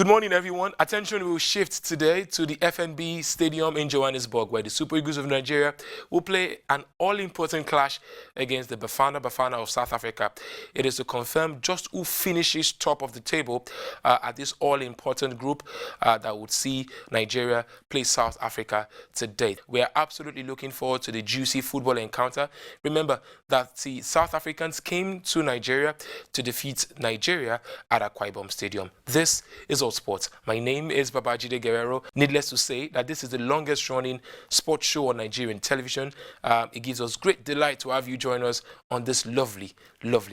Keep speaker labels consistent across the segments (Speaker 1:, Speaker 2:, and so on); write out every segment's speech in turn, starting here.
Speaker 1: Good morning, everyone. Attention will shift today to the FNB Stadium in Johannesburg, where the Super Eagles of Nigeria will play an all-important clash against the Bafana of South Africa. It is to confirm just who finishes top of the table at this all-important group that would see Nigeria play South Africa today. We are absolutely looking forward to the juicy football encounter. Remember that the South Africans came to Nigeria to defeat Nigeria at Akwa Ibom Stadium. This is Hotsports. My name is Babajide Guerrero. Needless to say that this is the longest running sports show on Nigerian television. It gives us great delight to have you join us on this lovely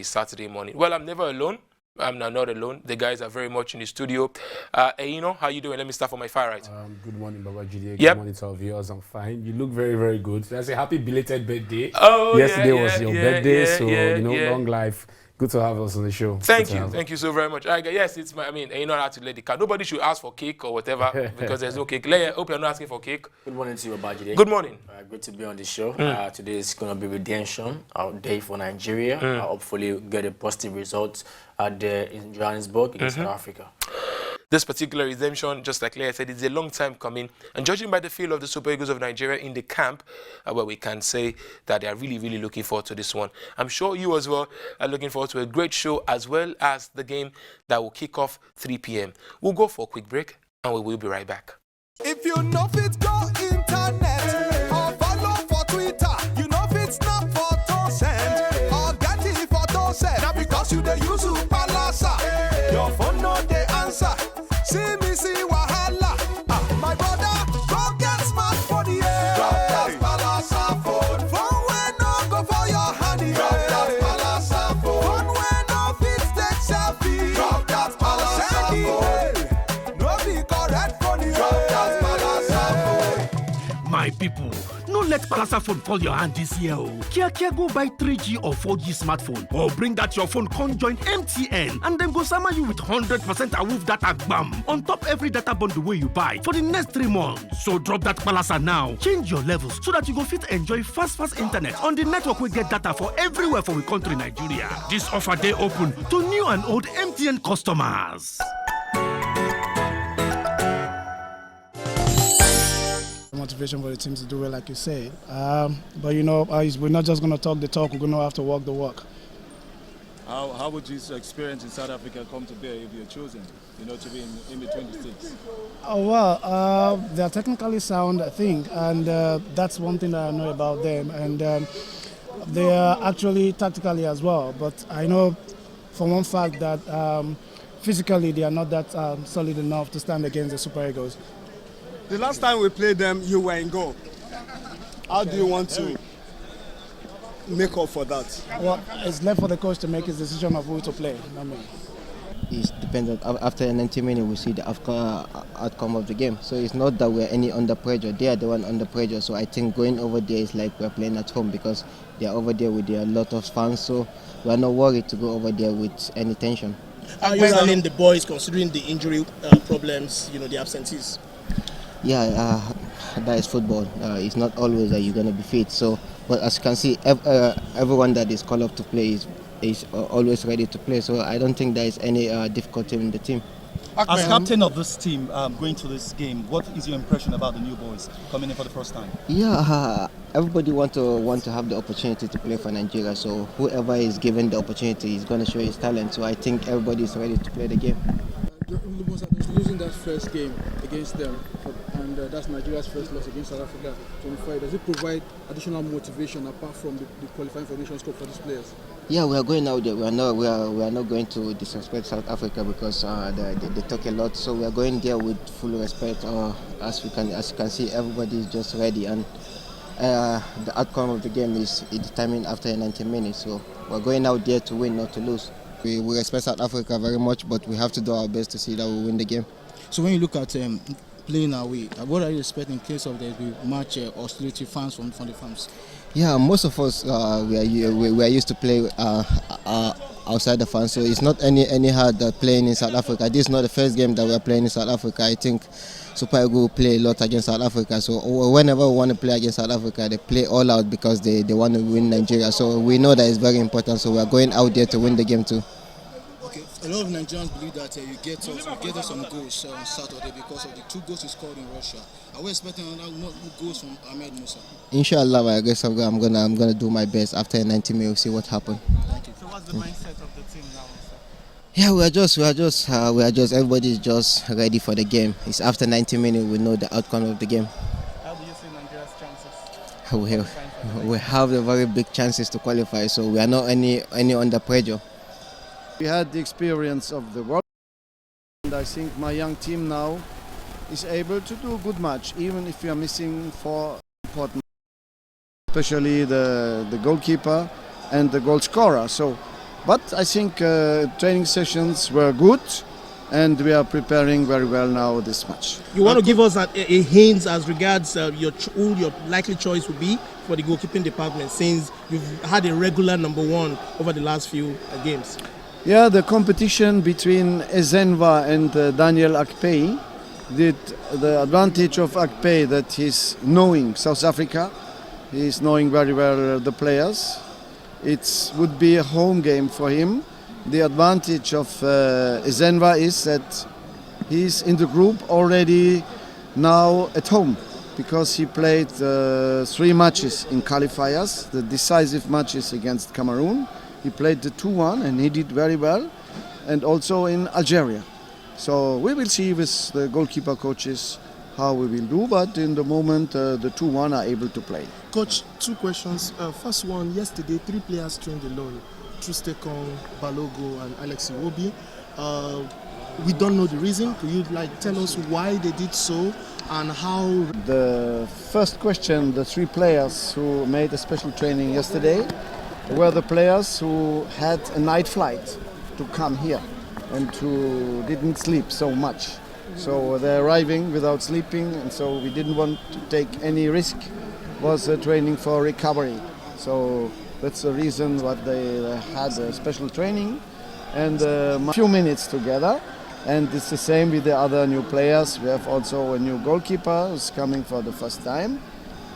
Speaker 1: Saturday morning. Well, I'm never alone. I'm not alone. The guys are very much in the studio. Eino, how you doing? Let me start from my far right.
Speaker 2: Good morning, Babajide. Good morning to our viewers. I'm fine. You look very good. That's a happy belated birthday.
Speaker 1: Oh,
Speaker 2: yesterday was your birthday, so long life. Good to have us on the show.
Speaker 1: Thank you so very much. Yes, it's my. You know how to let the card. Nobody should ask for cake or whatever because there's no cake. I hope you're not asking for cake.
Speaker 3: Good morning to you, Babajide.
Speaker 1: Good morning.
Speaker 3: Good to be on the show. Today is going to be redemption, our day for Nigeria. Hopefully, get a positive result out there in Johannesburg against South Africa.
Speaker 1: This particular redemption, just like Leah said, is a long time coming. And judging by the feel of the Super Eagles of Nigeria in the camp, well, we can say that they are really looking forward to this one. I'm sure you as well are looking forward to a great show as well as the game that will kick off 3 p.m. We'll go for a quick break and we will be right back.
Speaker 4: If you know fit go internet or follow for Twitter, you know fit snap photo send or get it photo send. Now because you the use Palasa, your phone no dey answer. See me see wahala. My brother, go get smartphone, yeah. Drop that Palasa phone. Phone when no go for your hand, yeah. Drop that Palasa phone. Phone when no fit take selfie. Drop that Palasa phone. No be correct phone, yeah. Drop that Palasa phone.
Speaker 5: My people, no let Palasa phone fall your hand this year. Kia go buy 3G or 4G smartphone or bring that your phone join MTN and then go summer you with 100% awoof data bam on top every data bundle way you buy for the next 3 months. So drop that Palasa now. Change your levels so that you go fit enjoy fast internet on the network we get data for everywhere for we country Nigeria. This offer day open to new and old MTN customers.
Speaker 6: Motivation for the team to do well, like you said. But we're not just going to talk the talk, we're going to have to walk the walk.
Speaker 7: How would this experience in South Africa come to bear if you're chosen, to be in between the states?
Speaker 6: They're technically sound, I think, and that's one thing that I know about them. And they are actually tactically as well. But I know for one fact that physically they are not that solid enough to stand against the Super Eagles.
Speaker 8: The last time we played them, you were in goal. How do you want to make up for that?
Speaker 6: Well, it's left for the coach to make his decision of who to play, not me.
Speaker 9: It depends. After 90 minutes, we see the outcome of the game. So it's not that we're any under pressure. They are the one under pressure. So I think going over there is like we're playing at home because they are over there with a lot of fans. So we're not worried to go over there with any tension.
Speaker 10: How are you handling the boys considering the injury problems, the absentees?
Speaker 9: Yeah, that is football. It's not always that you're going to be fit. So, but as you can see, everyone that is called up to play is always ready to play. So I don't think there is any difficulty in the team.
Speaker 11: As captain of this team, going to this game, what is your impression about the new boys coming in for the first time?
Speaker 9: Yeah, everybody want to have the opportunity to play for Nigeria. So whoever is given the opportunity is going to show his talent. So I think everybody is ready to play the game.
Speaker 12: Losing that first game against them, and that's Nigeria's first loss against South Africa 25. Does it provide additional motivation apart from the qualifying for Nations Cup for these players?
Speaker 9: Yeah, we are going out there. We are not going to disrespect South Africa because they talk a lot. So we are going there with full respect. As you can see, everybody is just ready, and the outcome of the game is determined after 90 minutes. So we are going out there to win, not to lose. We respect South Africa very much, but we have to do our best to see that we win the game.
Speaker 10: So when you look at playing away, what are you expecting in case of the match hostility fans from the fans?
Speaker 9: Yeah, most of us we are used to play outside the fans, so it's not any hard playing in South Africa. This is not the first game that we are playing in South Africa. I think Super Eagles will play a lot against South Africa. So whenever we want to play against South Africa, they play all out because they want to win Nigeria. So we know that it's very important. So we are going out there to win the game too.
Speaker 10: Okay. A lot of Nigerians believe that you get us some goals on Saturday because of the 2 goals he scored in Russia. Are we expecting another more goals from Ahmed Musa?
Speaker 9: Inshallah, I guess I'm gonna do my best after 90 minutes. See what happens.
Speaker 10: Thank you.
Speaker 12: So what's the mindset of the team now, sir?
Speaker 9: Yeah, we are just everybody is just ready for the game. It's after 90 minutes we know the outcome of the game.
Speaker 12: How do you see Nigeria's chances?
Speaker 9: We have a very big chances to qualify, so we are not any under pressure.
Speaker 13: We had the experience of the World Cup, and I think my young team now is able to do a good match, even if we are missing 4 important, especially the goalkeeper and the goal scorer. But I think training sessions were good, and we are preparing very well now this match.
Speaker 14: You want to give us a hint as regards who your likely choice would be for the goalkeeping department, since you've had a regular number 1 over the last few games?
Speaker 13: Yeah, the competition between Ezenva and Daniel Akpei, the advantage of Akpei that he's knowing South Africa, he's knowing very well the players. It would be a home game for him. The advantage of Ezenva is that he's in the group already now at home, because he played 3 matches in qualifiers, the decisive matches against Cameroon. He played the 2-1 and he did very well, and also in Algeria. So we will see with the goalkeeper coaches how we will do, but in the moment the 2-1 are able to play.
Speaker 14: Coach, 2 questions. First one, yesterday 3 players trained alone, Trustekong, Balogo and Alex Iwobi. We don't know the reason. Could you tell us why they did so and how?
Speaker 13: The first question, the 3 players who made a special training yesterday were the players who had a night flight to come here and who didn't sleep so much. So they're arriving without sleeping, and so we didn't want to take any risk. Was training for recovery. So that's the reason what they had a special training and a few minutes together. And it's the same with the other new players. We have also a new goalkeeper who's coming for the first time,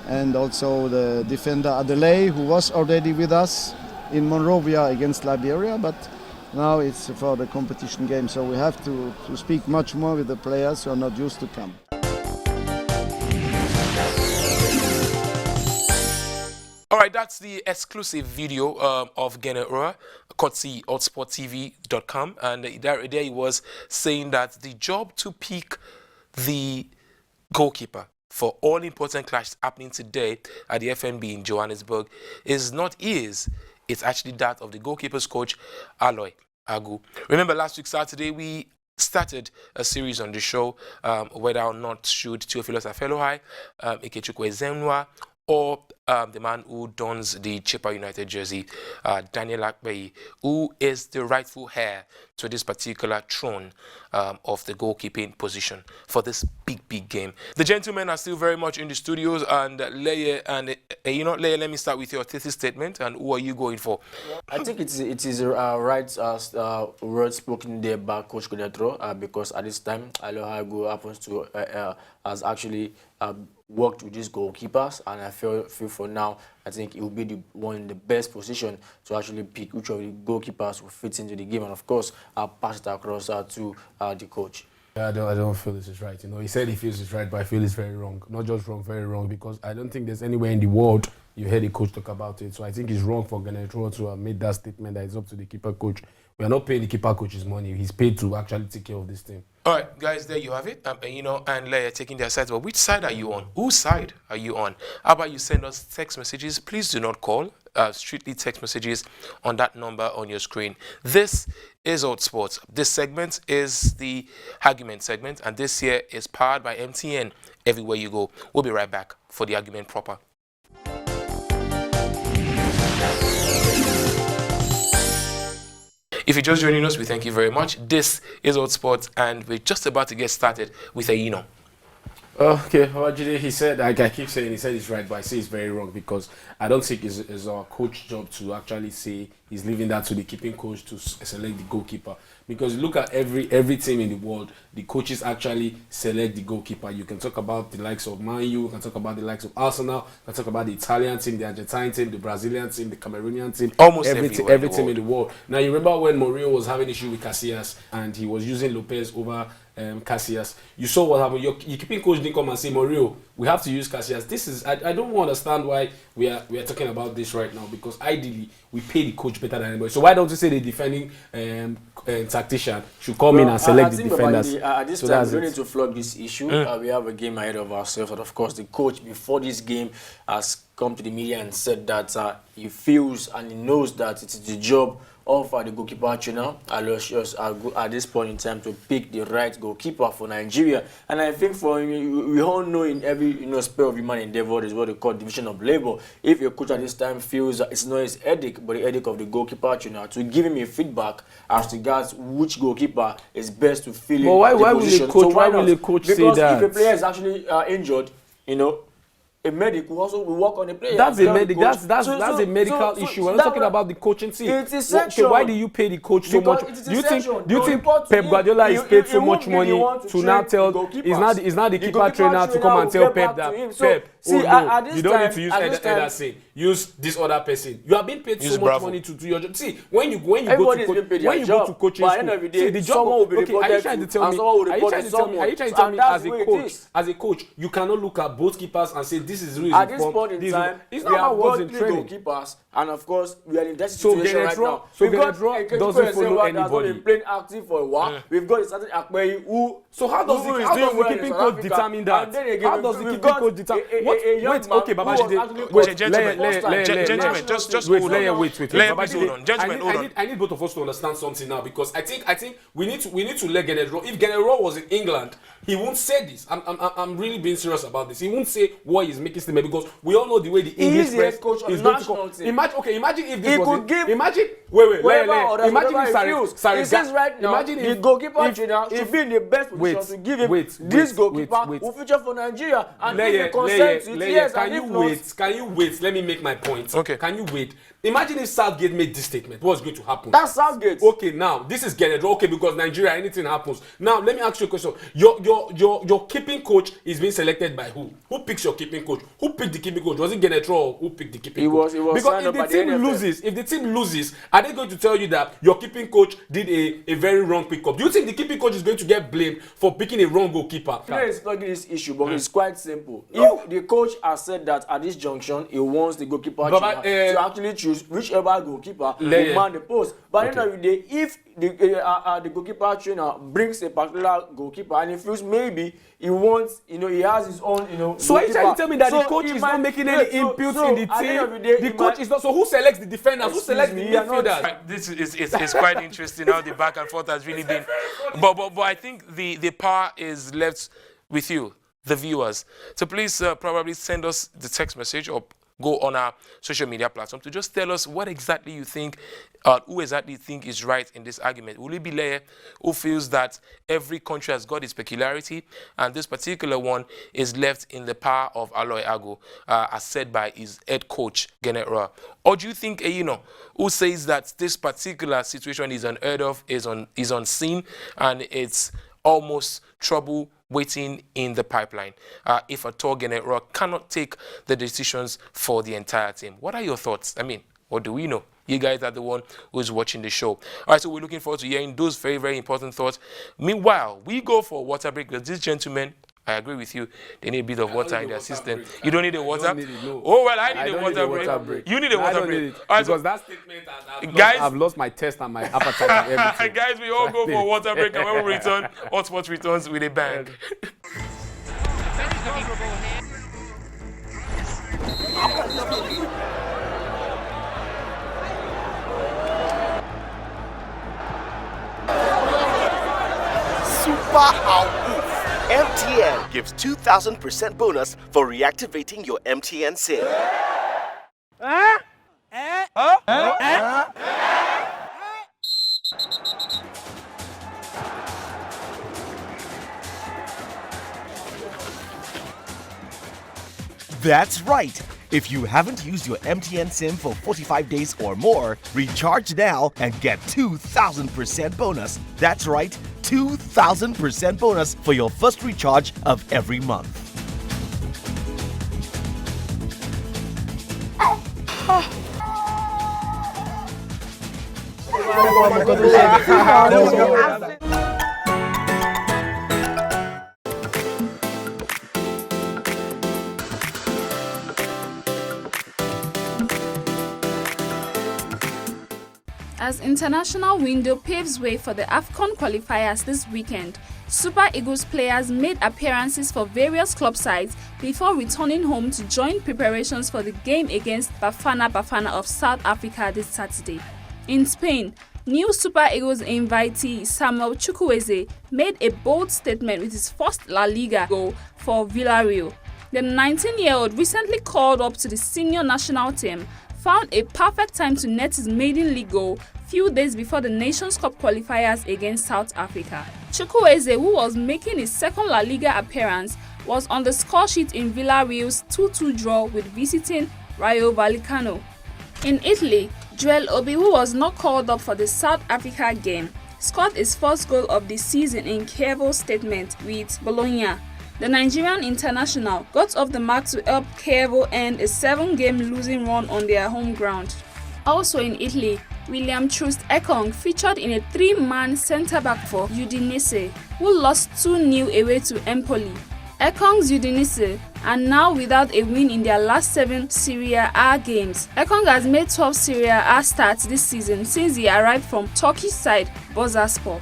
Speaker 13: and also the defender Adelaide, who was already with us in Monrovia against Liberia, but now it's for the competition game. So we have to speak much more with the players who are not used to come.
Speaker 1: All right, that's the exclusive video of Genera, courtesy hotsporttv.com, and there he was saying that the job to pick the goalkeeper for all important clashes happening today at the FNB in Johannesburg is not his, it's actually that of the goalkeepers coach, Aloy Agu. Remember last week Saturday we started a series on the show whether or not should Theophilus Afelohi, Ikechukwu Ezenwa, or the man who dons the Chippa United jersey, Daniel Akpei, who is the rightful heir to this particular throne of the goalkeeping position for this big game. The gentlemen are still very much in the studios, and Leye, Leye, let me start with your thesis statement, and who are you going for?
Speaker 3: I think it is right word spoken there by Coach Kodetro, because at this time, Alohago happens to has actually worked with these goalkeepers, and I feel for now, I think it will be the one in the best position to actually pick which of the goalkeepers will fit into the game, and of course, I'll pass it across to the coach.
Speaker 2: Yeah, I don't feel this is right. You know, he said he feels it's right, but I feel it's very wrong. Not just wrong, very wrong, because I don't think there's anywhere in the world you heard a coach talk about it. So I think it's wrong for Ganetro to have made that statement that it's up to the keeper coach. We are not paying the keeper coach's money. He's paid to actually take care of this team.
Speaker 1: All right, guys, there you have it. And Leia taking their sides. But which side are you on? Whose side are you on? How about you send us text messages? Please do not call. Strictly text messages on that number on your screen. This is Hotsports. This segment is the argument segment, and this here is powered by MTN. Everywhere you go. We'll be right back for the argument proper. If you're just joining us, we thank you very much. This is Hotsports, and we're just about to get started with a
Speaker 2: Okay, Wajide, he said, like I keep saying, he said it's right, but I say it's very wrong because I don't think it's our coach job to actually say he's leaving that to the keeping coach to select the goalkeeper. Because look at every team in the world, the coaches actually select the goalkeeper. You can talk about the likes of Man U, you can talk about the likes of Arsenal, you can talk about the Italian team, the Argentine team, the Brazilian team, the Cameroonian team,
Speaker 1: almost
Speaker 2: every team in the world. Now you remember when Mourinho was having issue with Casillas and he was using Lopez over Casillas. You saw what happened. Your keeping coach didn't come and say, Mourinho, we have to use Casillas. This is I don't understand why we are talking about this right now, because ideally we pay the coach better than anybody. So why don't you say the defending tactician should come in and select the defenders?
Speaker 3: At this time, we don't need to flog this issue. We have a game ahead of ourselves, and of course, the coach before this game has come to the media and said that he feels and he knows that it is the job of the goalkeeper trainer Aloysius at this point in time to pick the right goalkeeper for Nigeria. And I think for we all know in every spare of human endeavor is what they call division of labor. If your coach at this time feels that it's not his headache but the headache of the goalkeeper trainer, to give him a feedback as regards which goalkeeper is best to fill in the position.
Speaker 2: Why will the coach say that?
Speaker 3: Because if a player is actually injured, a medic will also work on the player.
Speaker 2: That's a medic. That's a medical issue. We're not talking about the coaching team.
Speaker 3: It's essential.
Speaker 2: Okay, why do you pay the coach so much?
Speaker 3: Do you think
Speaker 2: Pep Guardiola is paid so much money to now tell? Is not the keeper trainer to come and tell Pep that Pep, you don't need to use Ederson. Use this other person. You are being paid so much money to do your job. See, when you go to coaching school, see the job. Okay, are you trying to tell me as a coach you cannot look at both keepers and say this is really
Speaker 3: at this point in time, we have got 3 goalkeepers, and of course, we are in that situation right now.
Speaker 2: So Genetra doesn't follow anybody.
Speaker 3: Been playing active for a while. We've got a certain Akpeyi who.
Speaker 2: So how does the keeping coach determine that? How does the keeping coach determine? Wait, okay, Babajide. Wait,
Speaker 1: gentlemen, just hold on.
Speaker 2: Wait.
Speaker 1: Hold on, gentlemen, hold on.
Speaker 2: I need both of us to understand something now, because I think we need to let Genetra. If Genetra was in England, he won't say this. I'm really being serious about this. He won't say what he's making statement, because we all know the way the English press is going to come. Imagine if this was it. Imagine
Speaker 3: the goalkeeper trainer should be in the best position to give him this goalkeeper who feature for Nigeria, and if he consents to it, yes, and if not.
Speaker 2: Can you wait? Let me make my point.
Speaker 1: Okay.
Speaker 2: Can you wait? Imagine if Southgate made this statement. What's going to happen?
Speaker 3: That's Southgate.
Speaker 2: Okay, now this is Genetra. Okay, because Nigeria, anything happens. Now let me ask you a question. Your keeping coach is being selected by who? Who picks your keeping coach? Who picked the keeping coach? Was it Genetra or who picked the keeping coach?
Speaker 3: It was
Speaker 2: because if the team loses, are they going to tell you that your keeping coach did a very wrong pickup? Do you think the keeping coach is going to get blamed for picking a wrong goalkeeper?
Speaker 3: Let's plug this issue, but it's quite simple. If the coach has said that at this junction he wants the goalkeeper to actually choose whichever goalkeeper will man the post. But at the end of the day, if the goalkeeper trainer brings a particular goalkeeper and he feels maybe he wants, he has his own,
Speaker 2: So are you trying to tell me that the coach is not making any inputs in the team? The coach is not. So who selects the defenders? Who selects the midfielders?
Speaker 1: This is quite interesting how the back and forth has really been. But I think the power is left with you, the viewers. So please probably send us the text message or go on our social media platform to just tell us what exactly you think, who exactly you think is right in this argument. Will it be Leye, who feels that every country has got its peculiarity and this particular one is left in the power of Aloy Ago, as said by his head coach, Genetra? Or do you think who says that this particular situation is unheard of, is unseen, and it's almost trouble waiting in the pipeline if at all Genetra cannot take the decisions for the entire team? What are your thoughts? I mean, what do we know? You guys are the one who's watching the show. All right, so we're looking forward to hearing those very, very important thoughts. Meanwhile, we go for a water break because these gentlemen, I agree with you, they need a bit of water in their system. You don't need a water? Oh, well, I need a water break. You need a water break.
Speaker 2: Because that statement I've lost my taste and my appetite and everything.
Speaker 1: Guys, we all go for a water break, and when we return, Hotsports returns with a bang.
Speaker 15: Super out. MTN gives 2,000% bonus for reactivating your MTN SIM. That's right. If you haven't used your MTN SIM for 45 days or more, recharge now and get 2,000% bonus. That's right, 2,000% bonus for your first recharge of every month.
Speaker 16: As international window paves way for the AFCON qualifiers this weekend, Super Eagles players made appearances for various club sides before returning home to join preparations for the game against Bafana Bafana of South Africa this Saturday. In Spain, new Super Eagles invitee Samuel Chukwueze made a bold statement with his first La Liga goal for Villarreal. The 19-year-old, recently called up to the senior national team, found a perfect time to net his maiden league goal few days before the Nations Cup qualifiers against South Africa. Chukwueze, who was making his second La Liga appearance, was on the score sheet in Villarreal's 2-2 draw with visiting Rayo Vallecano. In Italy, Joel Obi, who was not called up for the South Africa game, scored his first goal of the season in Chievo's statement with Bologna. The Nigerian international got off the mark to help Chievo end a 7-game losing run on their home ground. Also in Italy, William Troost Ekong featured in a 3-man centre-back for Udinese, who lost 2-0 away to Empoli. Ekong's Udinese are now without a win in their last 7 Serie A games. Ekong has made 12 Serie A starts this season since he arrived from Turkish side Bursaspor.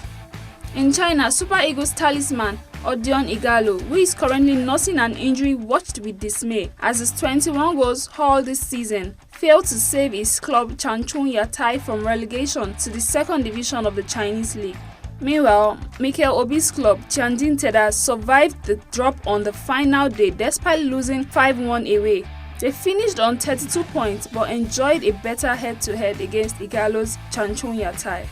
Speaker 16: In China, Super Eagles talisman Odion Igalo, who is currently nursing an injury, watched with dismay as his 21 goals haul this season failed to save his club Changchun Yatai from relegation to the second division of the Chinese league. Meanwhile, Mikel Obi's club Tianjin Teda survived the drop on the final day despite losing 5-1 away. They finished on 32 points but enjoyed a better head-to-head against Igalo's Changchun Yatai.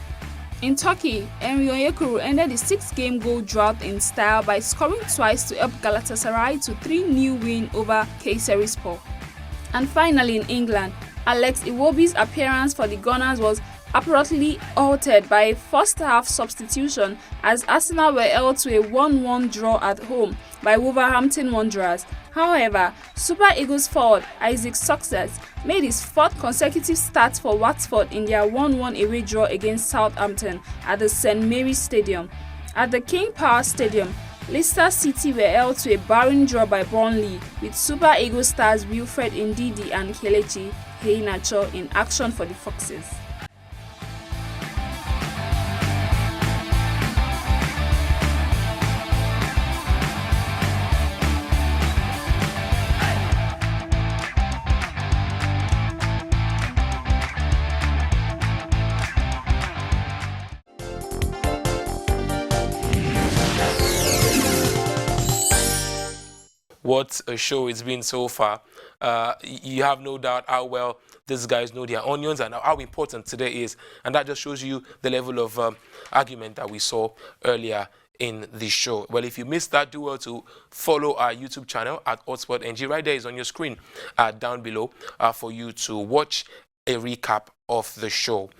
Speaker 16: In Turkey, Emre Onyekuru ended the 6-game goal drought in style by scoring twice to help Galatasaray to 3-0 win over Kayserispor. And finally in England, Alex Iwobi's appearance for the Gunners was abruptly altered by a first-half substitution as Arsenal were held to a 1-1 draw at home by Wolverhampton Wanderers. However, Super Eagles forward Isaac Success made his 4th consecutive start for Watford in their 1-1 away draw against Southampton at the St Mary's Stadium. At the King Power Stadium, Leicester City were held to a barren draw by Burnley, with Super Eagles stars Wilfred Ndidi and Kelechi Iheanacho in action for the Foxes.
Speaker 1: What a show it's been so far. You have no doubt how well these guys know their onions and how important today is. And that just shows you the level of argument that we saw earlier in the show. Well, if you missed that, do well to follow our YouTube channel at Hotspot NG. Right there is on your screen down below for you to watch a recap of the show.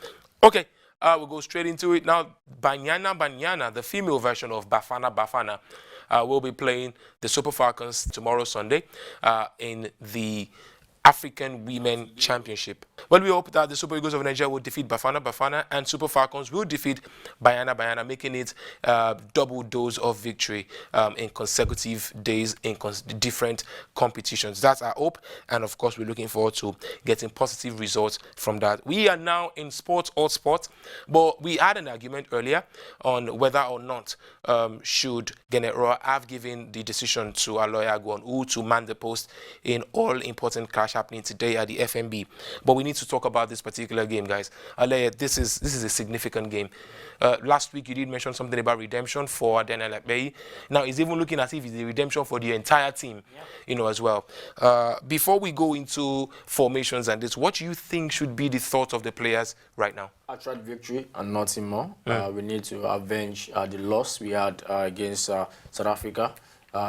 Speaker 1: Okay. We'll go straight into it now. Banyana, the female version of Bafana Bafana, will be playing the Super Falcons tomorrow, Sunday, in the African Women Championship. Well, we hope that the Super Eagles of Nigeria will defeat Bafana Bafana and Super Falcons will defeat Banyana, making it double dose of victory in consecutive days in different competitions. That's our hope, and of course, we're looking forward to getting positive results from that. We are now in sports, all sports, but we had an argument earlier on whether or not should Genero have given the decision to Aloy on who to man the post in all important clash happening today at the FMB. But we need to talk about this particular game, guys. Aloy, this is a significant game. Last week you did mention something about redemption for Daniel Akpeyi. Now it's even looking as if it's the redemption for the entire team, as well. Before we go into formations and this, what do you think should be the thoughts of the players right now?
Speaker 3: I tried victory and nothing more. We need to avenge the loss we had against South Africa.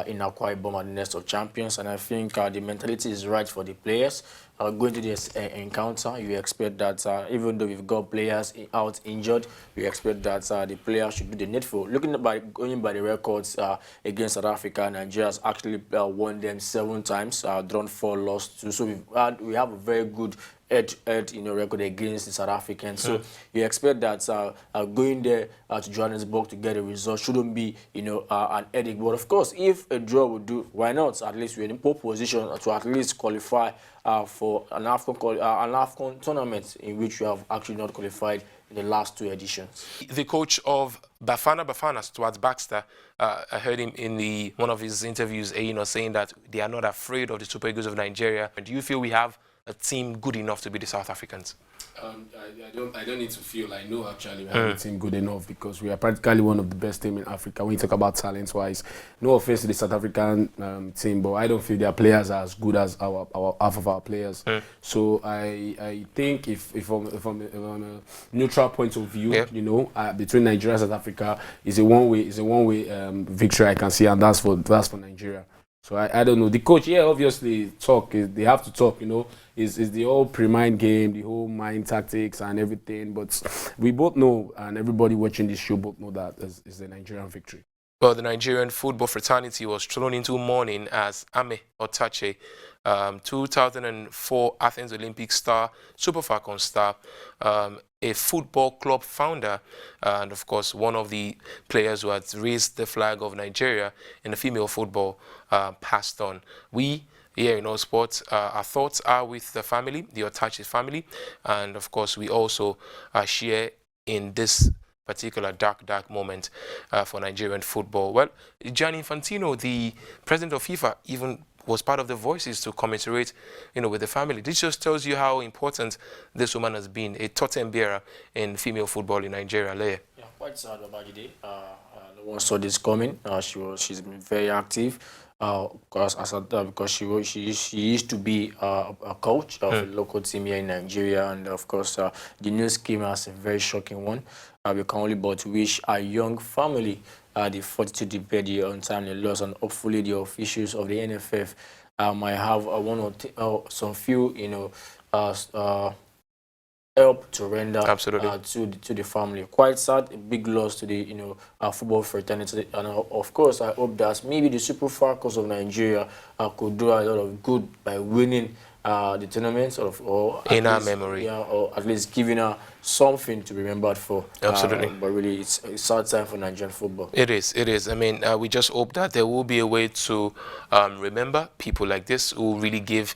Speaker 3: in Akwa Ibom at the Nest of Champions, and I think the mentality is right for the players. Going to this encounter, you expect that even though we've got players out injured, we expect that the players should do the needful. Going by the records against South Africa, Nigeria has actually won them 7 times, drawn 4, lost 2. So we have a very good record against the South Africans. So you expect that going there to Johannesburg to get a result shouldn't be an headache. But of course, if a draw would do, why not? At least we're in pole position to at least qualify for an AFCON tournament in which we have actually not qualified in the last 2 editions.
Speaker 1: The coach of Bafana, Stuart Baxter, I heard him in one of his interviews, saying that they are not afraid of the Super Eagles of Nigeria. Do you feel we have a team good enough to beat the South Africans?
Speaker 2: I don't need to feel. I know actually we have a team good enough because we are practically one of the best teams in Africa when you talk about talent-wise. No offense to the South African team, but I don't feel their players are as good as half of our players. So I think if on a neutral point of view, between Nigeria and South Africa, is a one-way victory I can see, and that's for Nigeria. So I don't know. The coach, obviously they have to talk, is the whole pre-mind game, the whole mind tactics and everything. But we both know, and everybody watching this show both know that is the Nigerian victory.
Speaker 1: Well, the Nigerian football fraternity was thrown into mourning as Ame Otache, 2004 Athens Olympic star, Super Falcons star, a football club founder, and of course one of the players who had raised the flag of Nigeria in the female football, passed on. We here in Hotsports, our thoughts are with the family, the Otache family, and of course we also share in this particular dark moment for Nigerian football. Well, Gianni Infantino, the president of FIFA, even was part of the voices to commiserate, with the family. This just tells you how important this woman has been, a totem bearer in female football in Nigeria. Leye.
Speaker 3: Yeah, quite sad about the day. No one saw this coming. She's been very active. Because she used to be a coach of a local team here in Nigeria, and of course the news came as a very shocking one. We can only but wish our young family the fortitude to bear the untimely loss, and hopefully the officials of the NFF might have some few help to render to the family. Quite sad, a big loss to the football fraternity, and of course I hope that maybe the Super Falcons of Nigeria could do a lot of good by winning the tournament, or
Speaker 1: in our memory,
Speaker 3: or at least giving her something to be remembered for.
Speaker 1: Absolutely.
Speaker 3: But really, it's a sad time for Nigerian football.
Speaker 1: It is. I mean, we just hope that there will be a way to remember people like this who really give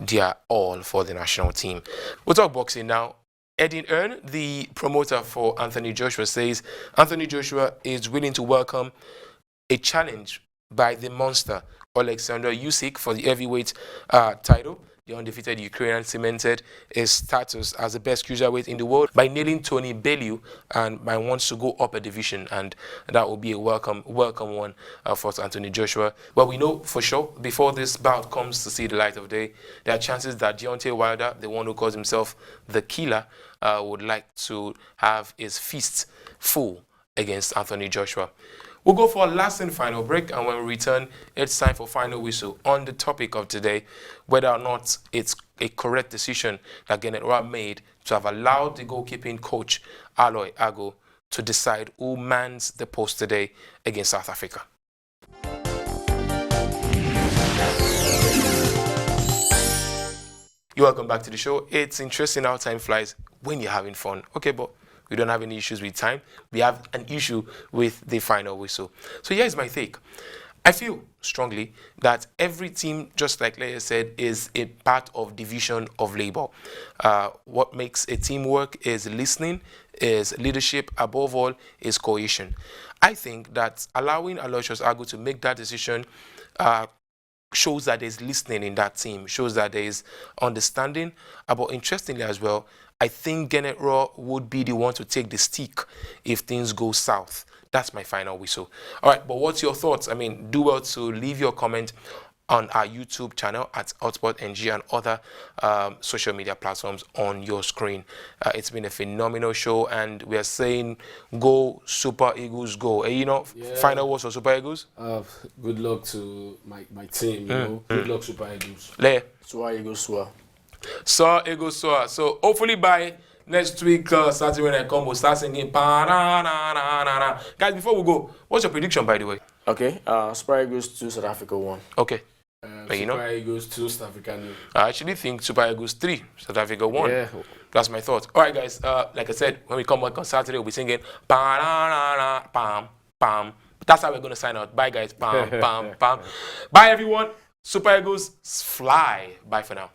Speaker 1: their all for the national team. We'll talk boxing now. Edin Earn, the promoter for Anthony Joshua, says Anthony Joshua is willing to welcome a challenge by the monster Alexander Usyk for the heavyweight title. The undefeated Ukrainian cemented his status as the best cruiserweight in the world by nailing Tony Bellew, and wants to go up a division, and that will be a welcome one for Anthony Joshua. Well, we know for sure before this bout comes to see the light of day, there are chances that Deontay Wilder, the one who calls himself the killer, would like to have his feast full against Anthony Joshua. We'll go for a last and final break, and when we return, it's time for final whistle on the topic of today, whether or not it's a correct decision that Gennett Robb made to have allowed the goalkeeping coach, Aloy Ago, to decide who mans the post today against South Africa. You're welcome back to the show. It's interesting how time flies when you're having fun. Okay, but we don't have any issues with time. We have an issue with the final whistle. So here's my take. I feel strongly that every team, just like Leia said, is a part of division of labor. What makes a team work is listening, is leadership, above all, is cohesion. I think that allowing Aloysius Agu to make that decision shows that there's listening in that team, shows that there is understanding. But interestingly as well, I think Gennett Robb would be the one to take the stick if things go south. That's my final whistle. All right, but what's your thoughts? I mean, do well to leave your comment on our YouTube channel at Hotspot NG and other social media platforms on your screen. It's been a phenomenal show, and we are saying go Super Eagles, go. You know, final words for Super Eagles?
Speaker 2: Good luck to my team, you know. Good luck, Super Eagles.
Speaker 3: Super Eagles, Super.
Speaker 1: So Eagles, so hopefully by next week, Saturday when I come, we'll start singing. Guys, before we go, what's your prediction, by the way?
Speaker 3: Okay, Super Eagles 2, South Africa 1.
Speaker 1: Okay.
Speaker 2: Super Eagles 2, South Africa 0.
Speaker 1: I actually think Super Eagles 3, South Africa 1.
Speaker 2: Yeah.
Speaker 1: That's my thought. All right, guys. Like I said, when we come back on Saturday, we'll be singing. Pam, pam. That's how we're going to sign out. Bye, guys. Pam, pam, pam. Bye, everyone. Super Eagles fly. Bye for now.